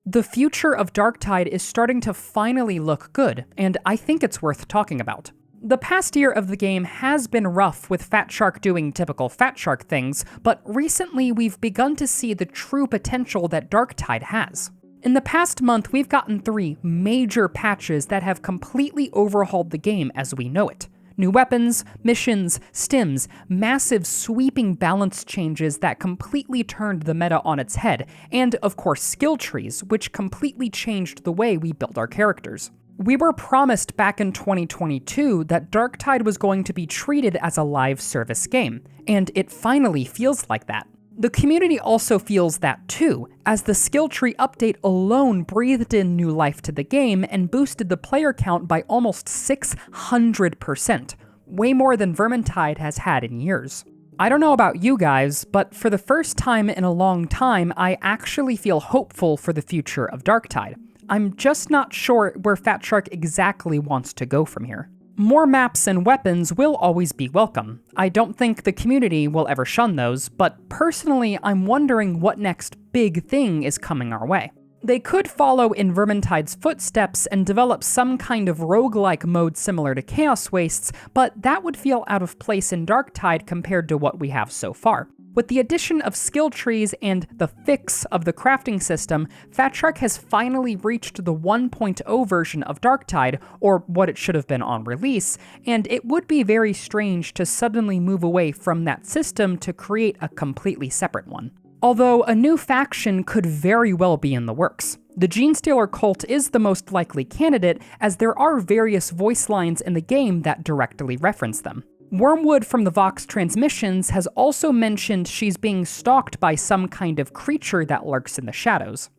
The future of Darktide is starting to finally look good, and I think it's worth talking about. The past year of the game has been rough with Fat Shark doing typical Fat Shark things, but recently we've begun to see the true potential that Darktide has. In the past month, we've gotten 3 major patches that have completely overhauled the game as we know it. New weapons, missions, stims, massive sweeping balance changes that completely turned the meta on its head, and of course skill trees, which completely changed the way we build our characters. We were promised back in 2022 that Darktide was going to be treated as a live service game, and it finally feels like that. The community also feels that too, as the skill tree update alone breathed in new life to the game and boosted the player count by almost 600%, way more than Vermintide has had in years. I don't know about you guys, but for the first time in a long time, I actually feel hopeful for the future of Darktide. I'm just not sure where Fat Shark exactly wants to go from here. More maps and weapons will always be welcome. I don't think the community will ever shun those, but personally I'm wondering what next big thing is coming our way. They could follow in Vermintide's footsteps and develop some kind of roguelike mode similar to Chaos Wastes, but that would feel out of place in Darktide compared to what we have so far. With the addition of skill trees and the fix of the crafting system, Fat Shark has finally reached the 1.0 version of Darktide, or what it should have been on release, and it would be very strange to suddenly move away from that system to create a completely separate one. Although a new faction could very well be in the works. The Genestealer cult is the most likely candidate, as there are various voice lines in the game that directly reference them. Wormwood from the Vox transmissions has also mentioned she's being stalked by some kind of creature that lurks in the shadows.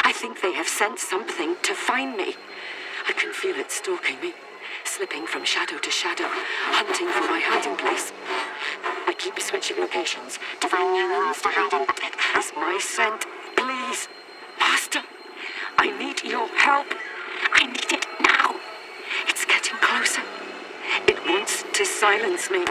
I think they have sent something to find me. I can feel it stalking me, slipping from shadow to shadow, hunting for my hiding place. I keep switching locations to find new rooms to hide in, but it has my scent. Please, Master, I need your help. I need it now. It's getting closer. It wants to silence me.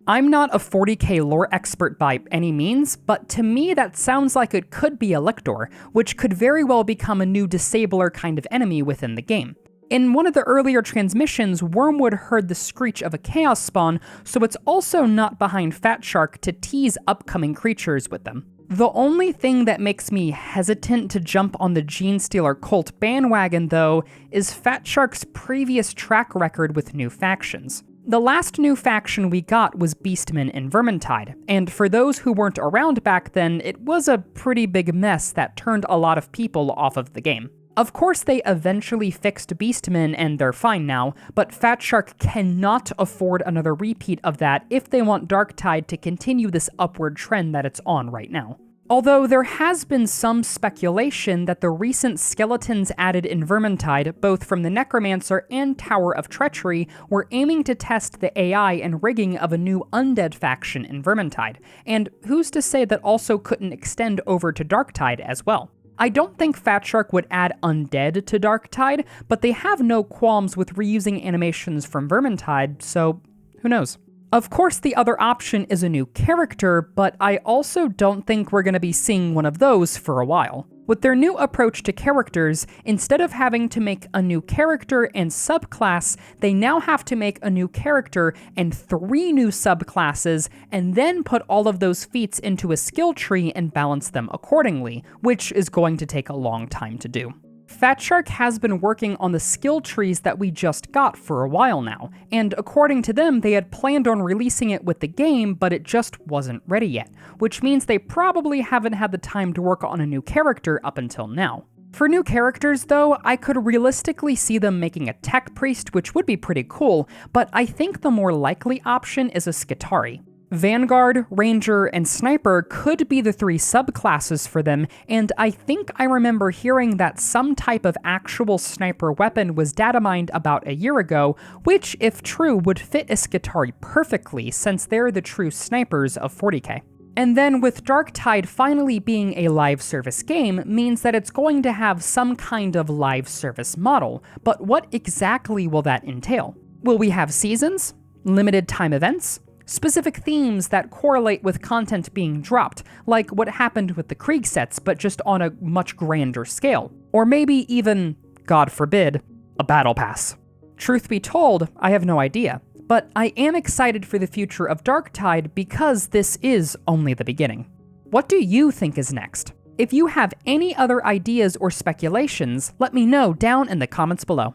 I'm not a 40k lore expert by any means, but to me that sounds like it could be a Lictor, which could very well become a new disabler kind of enemy within the game. In one of the earlier transmissions, Wormwood heard the screech of a chaos spawn, so it's also not behind Fat Shark to tease upcoming creatures with them. The only thing that makes me hesitant to jump on the Genestealer cult bandwagon, though, is Fat Shark's previous track record with new factions. The last new faction we got was Beastmen in Vermintide, and for those who weren't around back then, it was a pretty big mess that turned a lot of people off of the game. Of course, they eventually fixed Beastmen and they're fine now, but Fat Shark cannot afford another repeat of that if they want Darktide to continue this upward trend that it's on right now. Although there has been some speculation that the recent skeletons added in Vermintide, both from the Necromancer and Tower of Treachery, were aiming to test the AI and rigging of a new undead faction in Vermintide, and who's to say that also couldn't extend over to Darktide as well. I don't think Fat Shark would add undead to Darktide, but they have no qualms with reusing animations from Vermintide, so who knows. Of course, the other option is a new character, but I also don't think we're going to be seeing one of those for a while. With their new approach to characters, instead of having to make a new character and subclass, they now have to make a new character and 3 new subclasses, and then put all of those feats into a skill tree and balance them accordingly, which is going to take a long time to do. Fat Shark has been working on the skill trees that we just got for a while now, and according to them, they had planned on releasing it with the game, but it just wasn't ready yet, which means they probably haven't had the time to work on a new character up until now. For new characters, though, I could realistically see them making a tech priest, which would be pretty cool, but I think the more likely option is a Skitarii. Vanguard, Ranger, and Sniper could be the 3 subclasses for them, and I think I remember hearing that some type of actual sniper weapon was data mined about a year ago, which, if true, would fit a Skitarii perfectly since they're the true snipers of 40k. And then with Darktide finally being a live service game means that it's going to have some kind of live service model, but what exactly will that entail? Will we have seasons? Limited time events? Specific themes that correlate with content being dropped, like what happened with the Krieg sets, but just on a much grander scale. Or maybe even, God forbid, a battle pass. Truth be told, I have no idea, but I am excited for the future of Darktide because this is only the beginning. What do you think is next? If you have any other ideas or speculations, let me know down in the comments below.